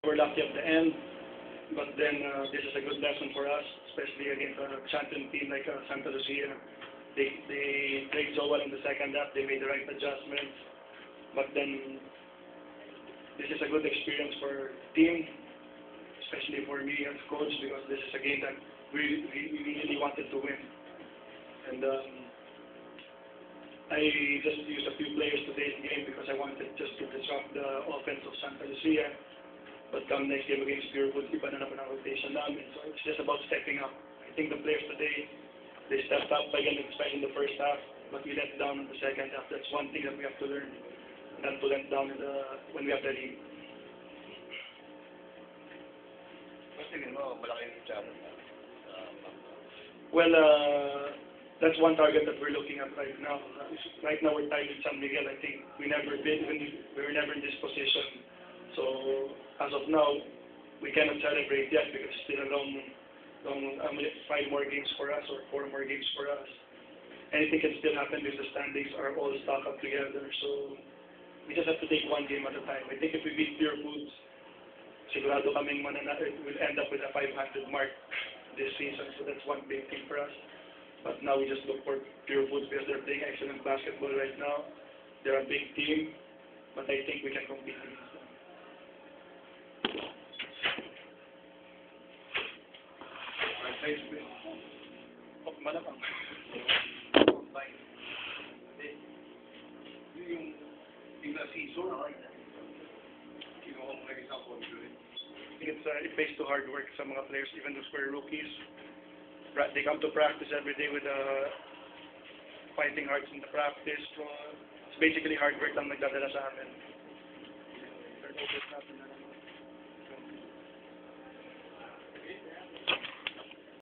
were lucky at the end, but then this is a good lesson for us, especially against a champion team like Santa Lucia. They played so well in the second half. They made the right adjustments, but then this is a good experience for the team, especially for me as coach, because this is a game that we really wanted to win. And I just used a few players today's game because I wanted just to disrupt the offense of Santa Lucia. But come next game against Purefoods, iba na naman ang rotation namin. So it's just about stepping up. I think the players today, they stepped up again, especially in the first half, but we let down in the second half. That's one thing that we have to learn, not to let down when we have the lead. Well, that's one target that we're looking at right now. Right now we're tied with San Miguel. I think we were never in this position. So as of now, we cannot celebrate yet because it's still a long 5 more games for us or 4 more games for us. Anything can still happen because the standings are all stacked up together. So we just have to take one game at a time. I think if we beat Purefoods, sigurado kaming we'll end up with a 500 mark this season. So that's one big thing for us. But now we just look for Purefoods because they're playing excellent basketball right now. They're a big team, but I think we can compete against them. Malamang. Yung season, it pays to hard work sa mga players, even those who are rookies. They come to practice every day with fighting hard in the practice. So it's basically hard work lang nagdadala sa amin.